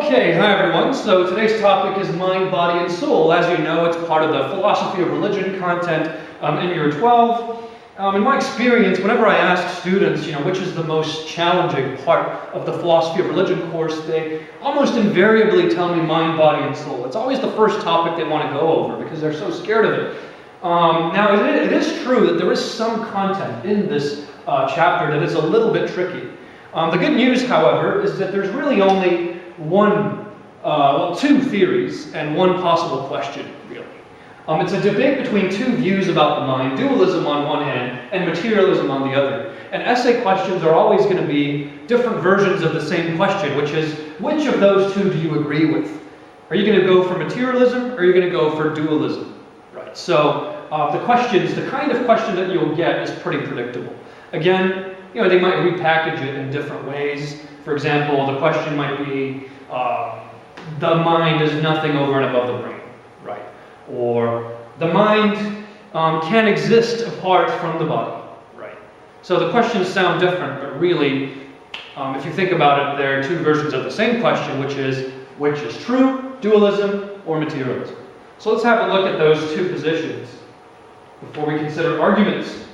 Okay, hi everyone. So today's topic is mind, body, and soul. As you know, it's part of the philosophy of religion content in year 12. In my experience, whenever I ask students, which is the most challenging part of the philosophy of religion course, they almost invariably tell me mind, body, and soul. It's always the first topic they want to go over because they're so scared of it. Now, it is true that there is some content in this chapter that is a little bit tricky. The good news, however, is that there's really only two theories and one possible question, really. It's a debate between two views about the mind, dualism on one hand and materialism on the other. And essay questions are always going to be different versions of the same question, which is, which of those two do you agree with? Are you going to go for materialism or are you going to go for dualism? Right. So the kind of question that you'll get is pretty predictable. Again, they might repackage it in different ways. For example, the question might be, the mind is nothing over and above the brain, right? Or the mind can exist apart from the body, right? So the questions sound different, but really, if you think about it, there are two versions of the same question, which is true, dualism, or materialism. So let's have a look at those two positions before we consider arguments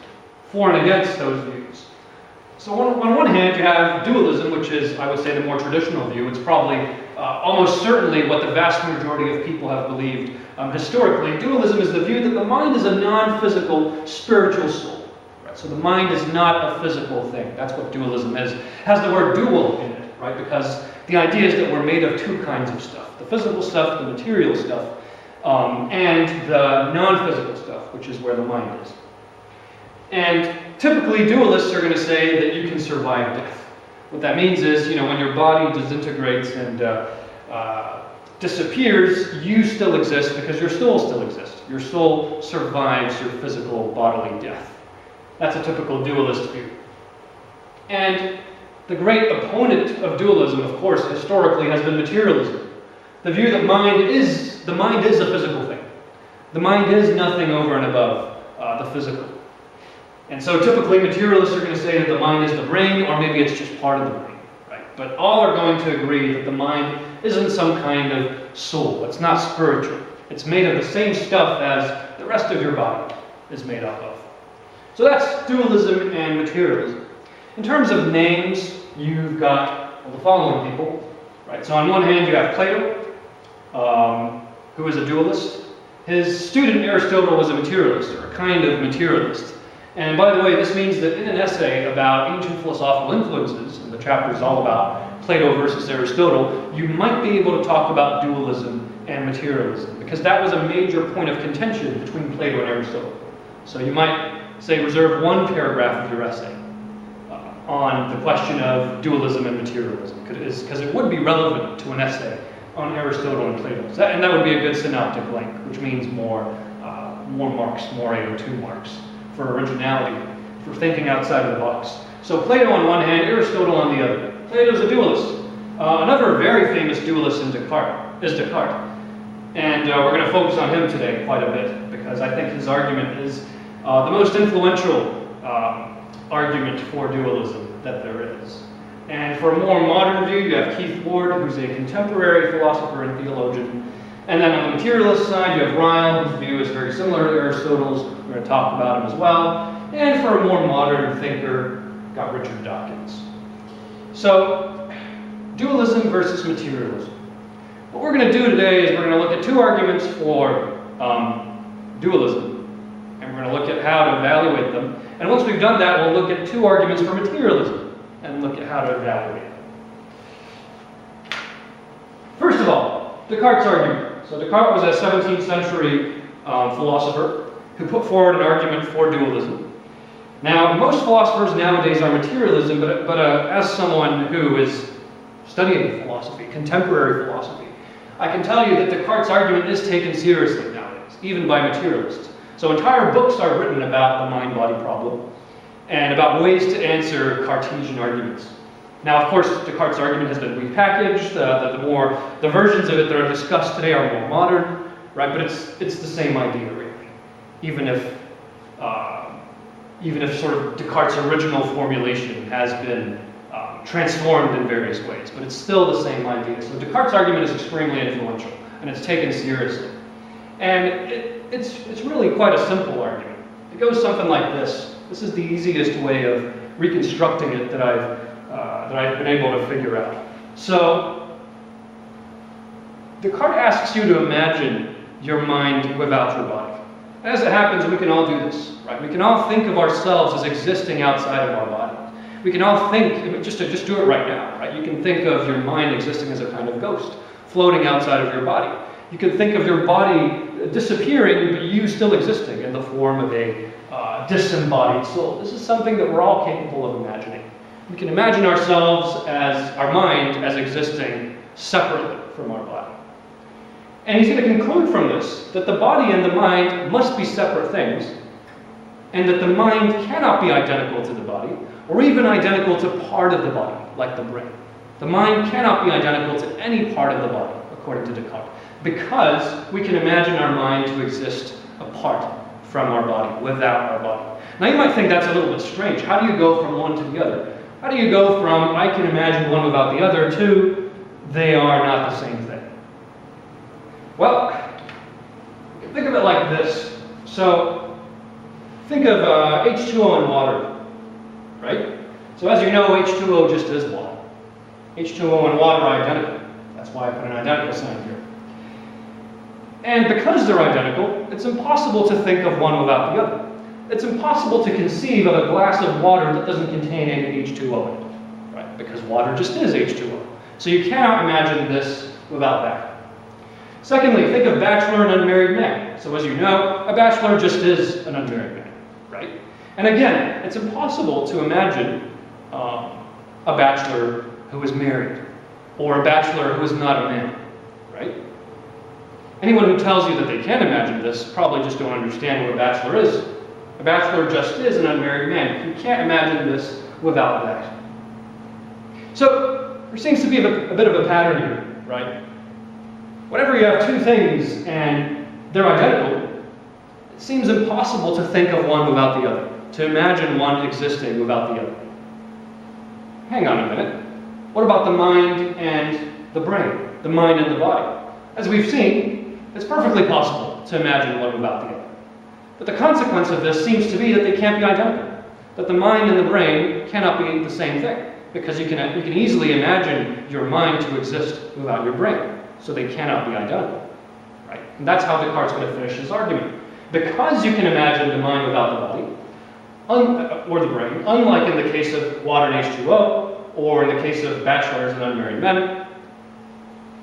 for and against those views. So on one hand, you have dualism, which is, I would say, the more traditional view. It's probably almost certainly what the vast majority of people have believed historically. Dualism is the view that the mind is a non-physical spiritual soul. Right? So the mind is not a physical thing. That's what dualism is. It has the word dual in it, right? Because the idea is that we're made of two kinds of stuff. The physical stuff, the material stuff, and the non-physical stuff, which is where the mind is. And typically, dualists are going to say that you can survive death. What that means is, when your body disintegrates and disappears, you still exist because your soul still exists. Your soul survives your physical bodily death. That's a typical dualist view. And the great opponent of dualism, of course, historically has been materialism. The view that the mind is a physical thing. The mind is nothing over and above the physical. And so typically materialists are going to say that the mind is the brain, or maybe it's just part of the brain, right? But all are going to agree that the mind isn't some kind of soul. It's not spiritual. It's made of the same stuff as the rest of your body is made up of. So that's dualism and materialism. In terms of names, you've got the following people, right? So on one hand, you have Plato, who is a dualist. His student Aristotle was a materialist, or a kind of materialist. And by the way, this means that in an essay about ancient philosophical influences, and the chapter is all about Plato versus Aristotle, you might be able to talk about dualism and materialism, because that was a major point of contention between Plato and Aristotle. So you might, say, reserve one paragraph of your essay on the question of dualism and materialism, because it would be relevant to an essay on Aristotle and Plato. And that would be a good synoptic link, which means more marks, more 802 marks. For originality, for thinking outside of the box. So Plato on one hand, Aristotle on the other. Plato's a dualist. Another very famous dualist is Descartes. And we're going to focus on him today quite a bit, because I think his argument is the most influential argument for dualism that there is. And for a more modern view, you have Keith Ward, who's a contemporary philosopher and theologian. And then on the materialist side, you have Ryle, whose view is very similar to Aristotle's. We're going to talk about him as well. And for a more modern thinker, got Richard Dawkins. So, dualism versus materialism. What we're going to do today is we're going to look at two arguments for dualism. And we're going to look at how to evaluate them. And once we've done that, we'll look at two arguments for materialism and look at how to evaluate them. First of all, Descartes' argument. So Descartes was a 17th century philosopher who put forward an argument for dualism. Now, most philosophers nowadays are materialism, but as someone who is studying philosophy, contemporary philosophy, I can tell you that Descartes' argument is taken seriously nowadays, even by materialists. So entire books are written about the mind-body problem and about ways to answer Cartesian arguments. Now, of course, Descartes' argument has been repackaged. The versions of it that are discussed today are more modern, right? But it's the same idea, really. Even if sort of Descartes' original formulation has been transformed in various ways, but it's still the same idea. So Descartes' argument is extremely influential, and it's taken seriously. And it's really quite a simple argument. It goes something like this. This is the easiest way of reconstructing it that I've been able to figure out. So Descartes asks you to imagine your mind without your body. As it happens, we can all do this, right? We can all think of ourselves as existing outside of our body. We can all think, just do it right now, right? You can think of your mind existing as a kind of ghost, floating outside of your body. You can think of your body disappearing, but you still existing in the form of a disembodied soul. This is something that we're all capable of imagining. We can imagine ourselves as, our mind, as existing separately from our body. And he's going to conclude from this that the body and the mind must be separate things, and that the mind cannot be identical to the body, or even identical to part of the body, like the brain. The mind cannot be identical to any part of the body, according to Descartes, because we can imagine our mind to exist apart from our body, without our body. Now you might think that's a little bit strange. How do you go from one to the other? How do you go from, I can imagine one without the other, to, they are not the same thing? Well, you can think of it like this. So, think of H2O and water, right? So as you know, H2O just is water. H2O and water are identical. That's why I put an identical sign here. And because they're identical, it's impossible to think of one without the other. It's impossible to conceive of a glass of water that doesn't contain any H2O in it, right? Because water just is H2O. So you cannot imagine this without that. Secondly, think of bachelor and unmarried man. So as you know, a bachelor just is an unmarried man, right? And again, it's impossible to imagine a bachelor who is married, or a bachelor who is not a man, right? Anyone who tells you that they can imagine this probably just don't understand what a bachelor is. A bachelor just is an unmarried man. You can't imagine this without that. So there seems to be a bit of a pattern here, right? Whenever you have two things and they're identical, it seems impossible to think of one without the other, to imagine one existing without the other. Hang on a minute. What about the mind and the brain, the mind and the body? As we've seen, it's perfectly possible to imagine one without the other. But the consequence of this seems to be that they can't be identical, that the mind and the brain cannot be the same thing, because you can easily imagine your mind to exist without your brain. So they cannot be identical, right? And that's how Descartes is going to finish his argument. Because you can imagine the mind without the body, or the brain, unlike in the case of water and H2O, or in the case of bachelors and unmarried men,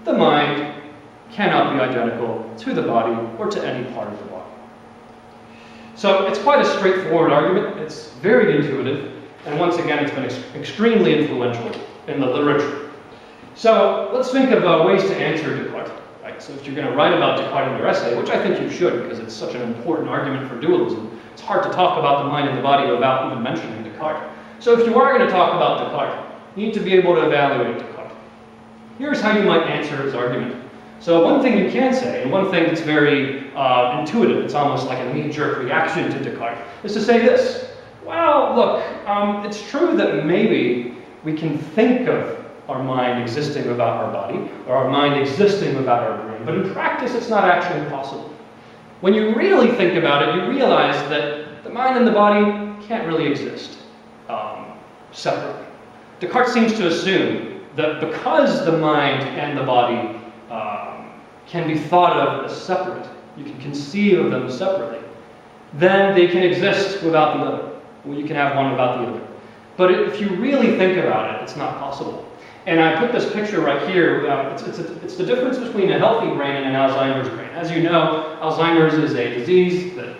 the mind cannot be identical to the body or to any part of the body. So it's quite a straightforward argument. It's very intuitive, and once again, it's been extremely influential in the literature. So let's think of ways to answer Descartes. Right? So if you're going to write about Descartes in your essay, which I think you should because it's such an important argument for dualism, it's hard to talk about the mind and the body without even mentioning Descartes. So if you are going to talk about Descartes, you need to be able to evaluate Descartes. Here's how you might answer his argument. So one thing you can say, and one thing that's very intuitive, it's almost like a knee-jerk reaction to Descartes, is to say this. Well, look, it's true that maybe we can think of our mind existing without our body, or our mind existing without our brain. But in practice, it's not actually possible. When you really think about it, you realize that the mind and the body can't really exist separately. Descartes seems to assume that because the mind and the body can be thought of as separate, you can conceive of them separately, then they can exist without the other. Well, you can have one without the other. But if you really think about it, it's not possible. And I put this picture right here. It's the difference between a healthy brain and an Alzheimer's brain. As you know, Alzheimer's is a disease that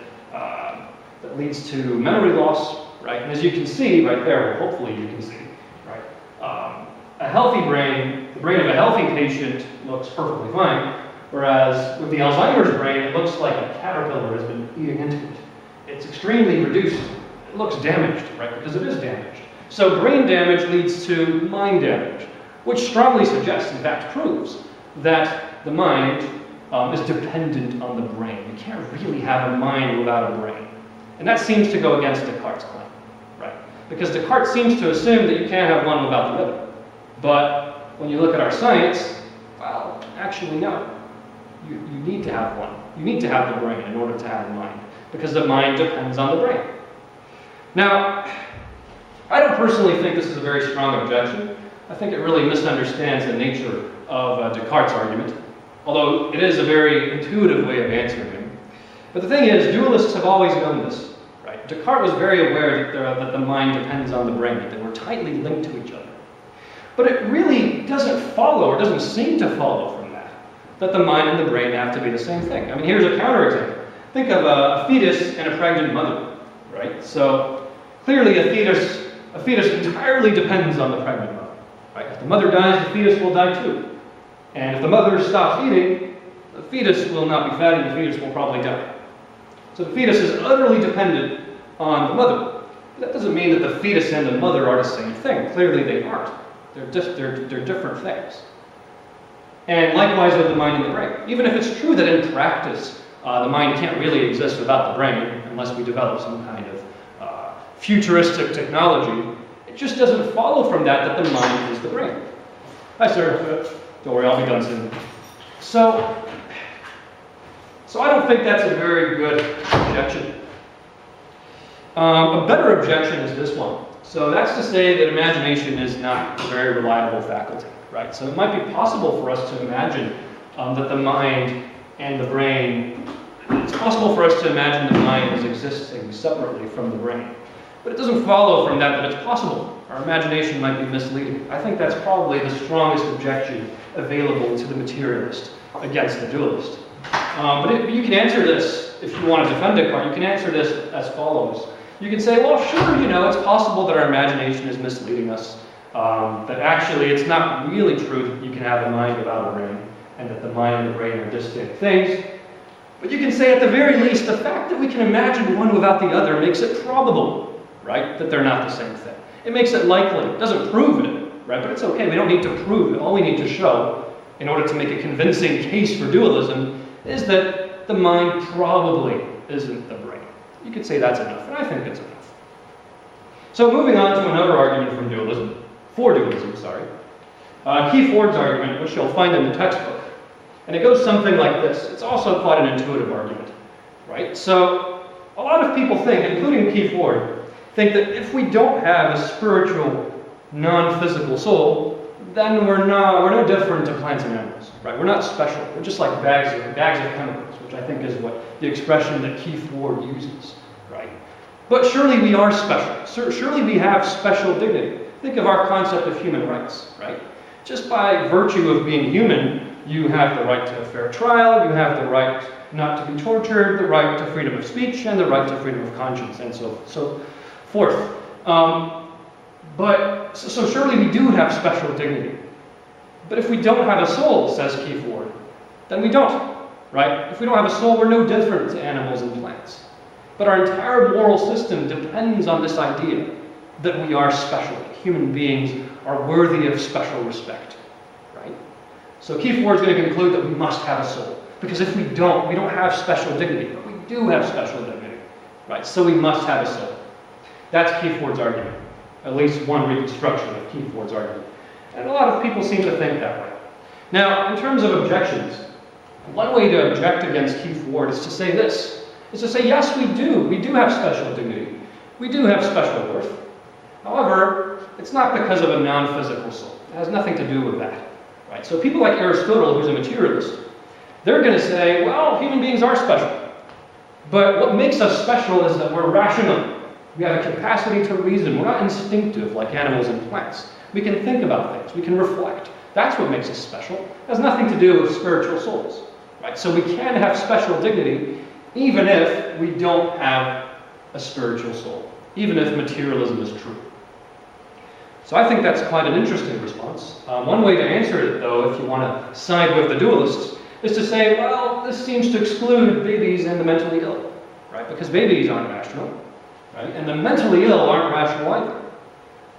leads to memory loss, right? And as you can see right there, well, hopefully you can see, right? A healthy brain, the brain of a healthy patient looks perfectly fine, whereas with the Alzheimer's brain, it looks like a caterpillar has been eating into it. It's extremely reduced. It looks damaged, right? Because it is damaged. So brain damage leads to mind damage, which strongly suggests, in fact proves, that the mind is dependent on the brain. You can't really have a mind without a brain. And that seems to go against Descartes' claim, right? Because Descartes seems to assume that you can't have one without the other. But when you look at our science, well, actually no. You need to have one. You need to have the brain in order to have the mind, because the mind depends on the brain. Now, I don't personally think this is a very strong objection. I think it really misunderstands the nature of Descartes' argument, although it is a very intuitive way of answering him. But the thing is, dualists have always known this, right? Descartes was very aware that the mind depends on the brain, that they were tightly linked to each other. But it really doesn't follow, or doesn't seem to follow from that the mind and the brain have to be the same thing. I mean, here's a counterexample. Think of a fetus and a pregnant mother, right? So clearly a fetus entirely depends on the pregnant mother, right? If the mother dies, the fetus will die too. And if the mother stops eating, the fetus will not be fed and the fetus will probably die. So the fetus is utterly dependent on the mother. But that doesn't mean that the fetus and the mother are the same thing. Clearly they aren't. They're different things. And likewise with the mind and the brain. Even if it's true that in practice, the mind can't really exist without the brain unless we develop some kind of futuristic technology, it just doesn't follow from that the mind is the brain. Hi, sir. Don't worry, I'll be done soon. So I don't think that's a very good objection. A better objection is this one. So that's to say that imagination is not a very reliable faculty, right? So it might be possible for us to imagine that the mind and the brain, it's possible for us to imagine the mind as existing separately from the brain. But it doesn't follow from that it's possible. Our imagination might be misleading. I think that's probably the strongest objection available to the materialist against the dualist. But you can answer this, if you want to defend Descartes, you can answer this as follows. You can say, well, sure, it's possible that our imagination is misleading us, that actually it's not really true that you can have a mind without a brain, and that the mind and the brain are distinct things. But you can say, at the very least, the fact that we can imagine one without the other makes it probable, right, that they're not the same thing. It makes it likely. It doesn't prove it, right, but it's okay. We don't need to prove it. All we need to show, in order to make a convincing case for dualism, is that the mind probably isn't the brain. You could say that's enough, and I think it's enough. So moving on to another argument from dualism, Keith Ward's argument, which you'll find in the textbook. And it goes something like this. It's also quite an intuitive argument, right? So a lot of people think, including Keith Ward, think that if we don't have a spiritual, non-physical soul, then we're no different to plants and animals, right? We're not special. We're just like bags of chemicals, which I think is what the expression that Keith Ward uses, right? But surely we are special. Surely we have special dignity. Think of our concept of human rights, right? Just by virtue of being human, you have the right to a fair trial, you have the right not to be tortured, the right to freedom of speech, and the right to freedom of conscience, and so forth. So surely we do have special dignity. But if we don't have a soul, says Keith Ward, then we don't, right? If we don't have a soul, we're no different to animals and plants. But our entire moral system depends on this idea that we are special. Human beings are worthy of special respect, right? So Keith Ward's going to conclude that we must have a soul. Because if we don't have special dignity. But we do have special dignity, right? So we must have a soul. That's Keith Ward's argument. At least one reconstruction of Keith Ward's argument. And a lot of people seem to think that way. Now, in terms of objections, one way to object against Keith Ward is to say this. Is to say, yes, we do have special dignity. We do have special worth. However, it's not because of a non-physical soul. It has nothing to do with that, right? So people like Aristotle, who's a materialist, they're going to say, well, human beings are special. But what makes us special is that we're rational. We have a capacity to reason. We're not instinctive like animals and plants. We can think about things. We can reflect. That's what makes us special. It has nothing to do with spiritual souls, right? So we can have special dignity even if we don't have a spiritual soul, even if materialism is true. So I think that's quite an interesting response. One way to answer it, though, if you want to side with the dualists, is to say, well, this seems to exclude babies and the mentally ill, right? Because babies aren't rational, right? And the mentally ill aren't rational either.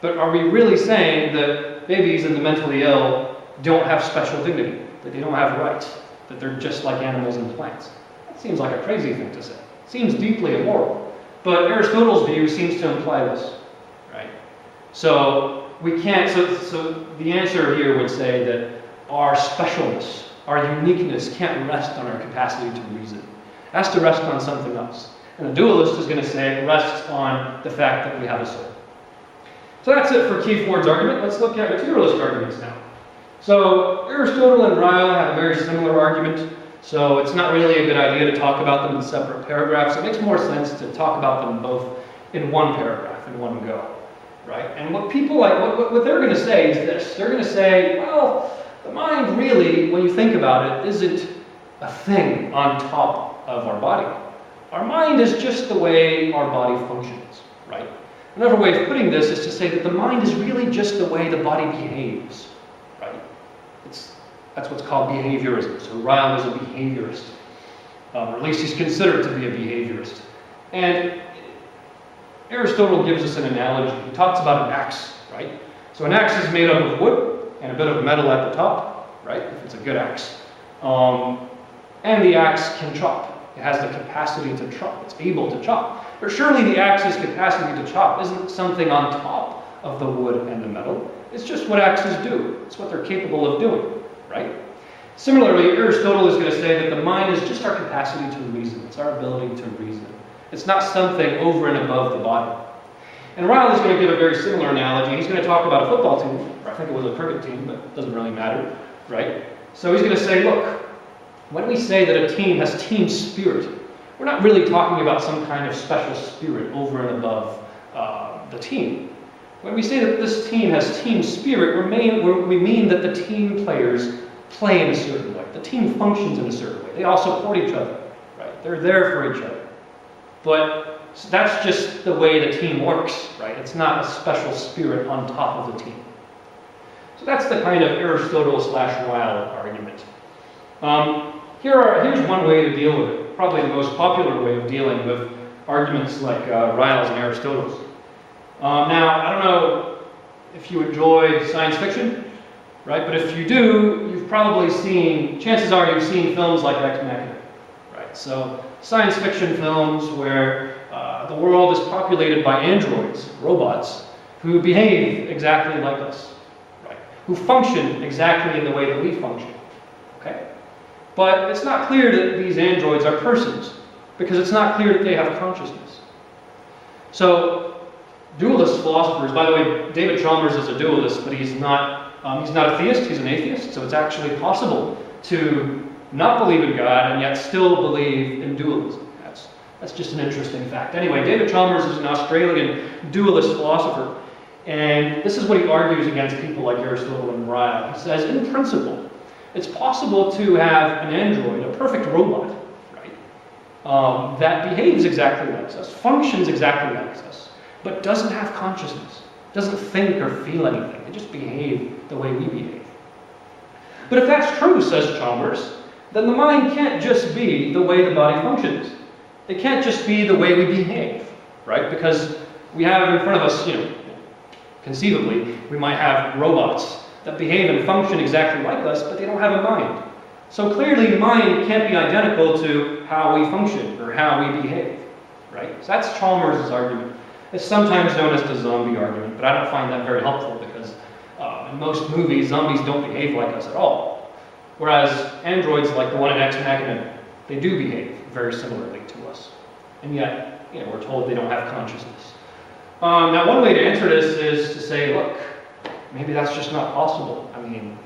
But are we really saying that babies and the mentally ill don't have special dignity, that they don't have rights, that they're just like animals and plants? That seems like a crazy thing to say. It seems deeply immoral. But Aristotle's view seems to imply this, right? So we can't, so the answer here would say that our specialness, our uniqueness can't rest on our capacity to reason. It has to rest on something else. And the dualist is going to say it rests on the fact that we have a soul. So that's it for Keith Ward's argument. Let's look at materialist arguments now. So Aristotle and Ryle have a very similar argument. So it's not really a good idea to talk about them in separate paragraphs. It makes more sense to talk about them both in one paragraph, in one go. Right? And what people like, what they're going to say is this. They're going to say, well, the mind really, when you think about it, isn't a thing on top of our body. Our mind is just the way our body functions, right? Another way of putting this is to say that the mind is really just the way the body behaves, right? That's what's called behaviorism. So Ryle is a behaviorist, or at least he's considered to be a behaviorist. And Aristotle gives us an analogy. He talks about an axe, right? So an axe is made up of wood and a bit of metal at the top, right? If it's a good axe. And the axe can chop. It has the capacity to chop. It's able to chop. But surely the axe's capacity to chop isn't something on top of the wood and the metal. It's just what axes do. It's what they're capable of doing, right? Similarly, Aristotle is going to say that the mind is just our capacity to reason. It's our ability to reason. It's not something over and above the body. And Ryle is going to give a very similar analogy. He's going to talk about a football team. Or I think it was a cricket team, but it doesn't really matter, right? So he's going to say, look, when we say that a team has team spirit, we're not really talking about some kind of special spirit over and above the team. When we say that this team has team spirit, we mean that the team players play in a certain way. The team functions in a certain way. They all support each other, right? They're there for each other. But that's just the way the team works, right? It's not a special spirit on top of the team. So that's the kind of Aristotle/Ryle argument. Here's one way to deal with it. Probably the most popular way of dealing with arguments like Ryle's and Aristotle's. Now, I don't know if you enjoy science fiction, right? But if you do, you've probably seen, chances are you've seen films like Ex Machina, right? So science fiction films where the world is populated by androids, robots, who behave exactly like us, right? Who function exactly in the way that we function, okay? But it's not clear that these androids are persons, because it's not clear that they have consciousness. So, dualist philosophers, by the way, David Chalmers is a dualist, but he's not a theist, he's an atheist, so it's actually possible to not believe in God and yet still believe in dualism. That's just an interesting fact. Anyway, David Chalmers is an Australian dualist philosopher, and this is what he argues against people like Aristotle and Ryle. He says, in principle, it's possible to have an android, a perfect robot, right, that behaves exactly like us, functions exactly like us, but doesn't have consciousness, doesn't think or feel anything. They just behave the way we behave. But if that's true, says Chalmers, then the mind can't just be the way the body functions. It can't just be the way we behave, right? Because we have in front of us, conceivably, we might have robots that behave and function exactly like us, but they don't have a mind. So clearly, mind can't be identical to how we function or how we behave, right? So that's Chalmers' argument. It's sometimes known as the zombie argument, but I don't find that very helpful because in most movies, zombies don't behave like us at all. Whereas androids, like the one in Ex Machina, they do behave very similarly to us. And yet, we're told they don't have consciousness. Now, one way to answer this is to say, look, maybe that's just not possible. I mean,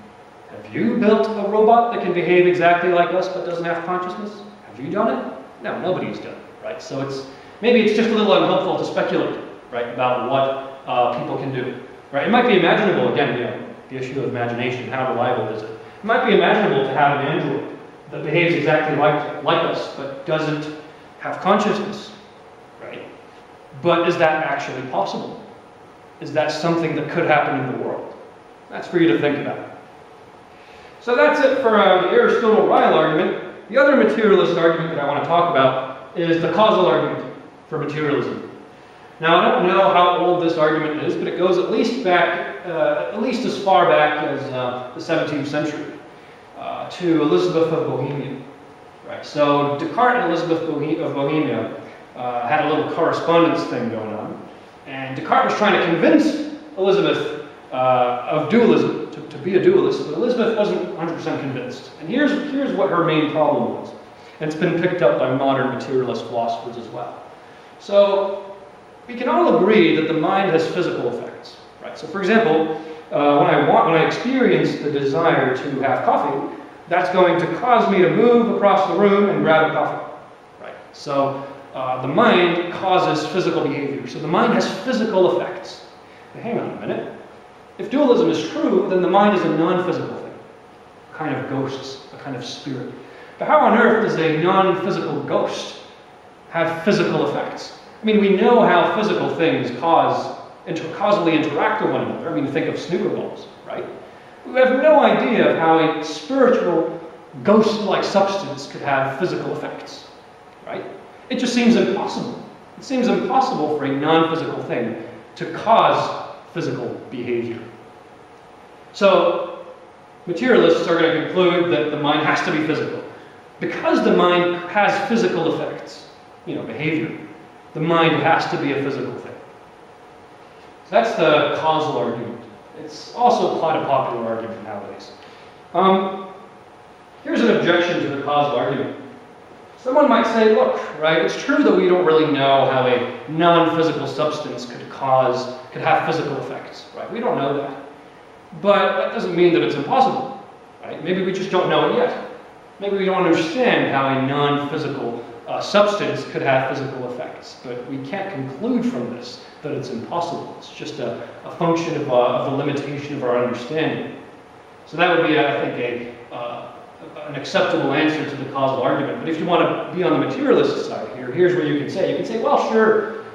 have you built a robot that can behave exactly like us but doesn't have consciousness? Have you done it? No, nobody's done it, right? So maybe it's just a little unhelpful to speculate, right, about what people can do, right? It might be imaginable, again, the issue of imagination, how reliable is it? It might be imaginable to have an android that behaves exactly like us but doesn't have consciousness, right? But is that actually possible? Is that something that could happen in the world? That's for you to think about. So that's it for the Aristotle-Ryle argument. The other materialist argument that I want to talk about is the causal argument for materialism. Now, I don't know how old this argument is, but it goes at least as far back as the 17th century, to Elizabeth of Bohemia. Right. So Descartes and Elizabeth of Bohemia had a little correspondence thing going on, and Descartes was trying to convince Elizabeth of dualism, to be a dualist, but Elizabeth wasn't 100% convinced. And here's what her main problem was. And it's been picked up by modern materialist philosophers as well. So we can all agree that the mind has physical effects, right? So for example, when I experience the desire to have coffee, that's going to cause me to move across the room and grab a coffee, right? So the mind causes physical behavior. So the mind has physical effects. But hang on a minute. If dualism is true, then the mind is a non-physical thing, a kind of ghosts, a kind of spirit. But how on earth does a non-physical ghost have physical effects? I mean, we know how physical things causally interact with one another. I mean, think of snooker balls, right? We have no idea of how a spiritual, ghost-like substance could have physical effects, right? It just seems impossible. It seems impossible for a non-physical thing to cause physical behavior. So, materialists are going to conclude that the mind has to be physical. Because the mind has physical effects, behavior, the mind has to be a physical thing. So that's the causal argument. It's also quite a popular argument nowadays. Here's an objection to the causal argument. Someone might say, look, right, it's true that we don't really know how a non-physical substance could have physical effects, right? We don't know that. But that doesn't mean that it's impossible, right? Maybe we just don't know it yet. Maybe we don't understand how a non-physical substance could have physical effects. But we can't conclude from this that it's impossible. It's just a function of the limitation of our understanding. So that would be, I think, an acceptable answer to the causal argument. But if you want to be on the materialist side here, here's where you can say, well, sure,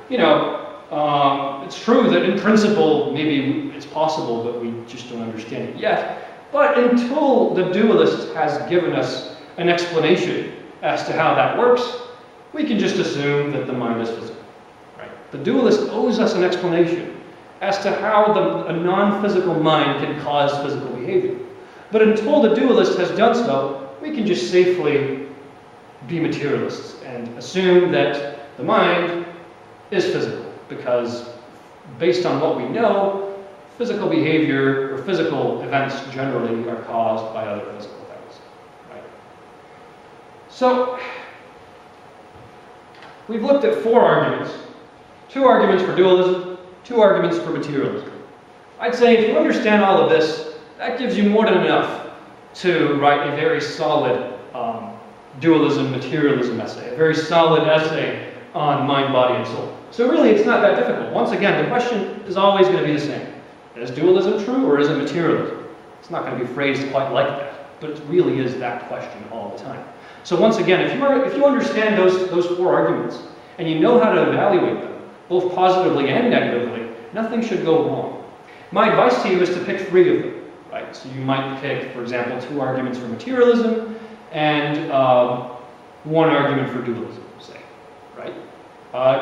it's true that in principle, maybe it's possible, but we just don't understand it yet. But until the dualist has given us an explanation as to how that works, we can just assume that the mind is physical. Right? The dualist owes us an explanation as to how a non-physical mind can cause physical behavior. But until the dualist has done so, we can just safely be materialists and assume that the mind is physical, because based on what we know, physical behavior or physical events generally are caused by other physical things. Right? So, we've looked at 4 arguments. 2 arguments for dualism, 2 arguments for materialism. I'd say if you understand all of this, that gives you more than enough to write a very solid dualism, materialism essay, a very solid essay on mind, body, and soul. So really, it's not that difficult. Once again, the question is always going to be the same. Is dualism true or is it materialism? It's not going to be phrased quite like that, but it really is that question all the time. So once again, if you understand those 4 arguments, and you know how to evaluate them, both positively and negatively, nothing should go wrong. My advice to you is to pick 3 of them. Right? So you might pick, for example, 2 arguments for materialism and 1 argument for dualism, say. Right?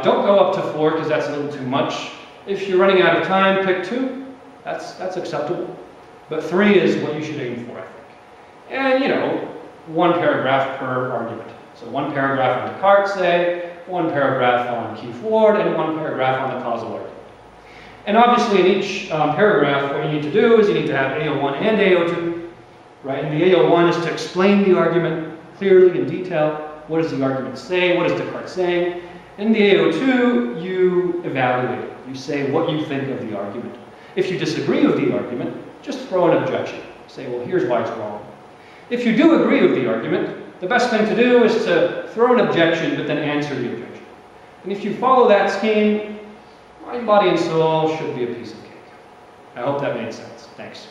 Don't go up to 4 because that's a little too much. If you're running out of time, pick 2. That's acceptable. But 3 is what you should aim for, I think. And 1 paragraph per argument. So 1 paragraph on Descartes, say, 1 paragraph on Keith Ward, and 1 paragraph on the causal argument. And obviously in each paragraph, what you need to do is you need to have AO1 and AO2, right? And the AO1 is to explain the argument clearly in detail. What does the argument say? What is Descartes saying? In the AO2, you evaluate it. You say what you think of the argument. If you disagree with the argument, just throw an objection. Say, well, here's why it's wrong. If you do agree with the argument, the best thing to do is to throw an objection, but then answer the objection. And if you follow that scheme, mind, body, and soul should be a piece of cake. I hope that made sense. Thanks.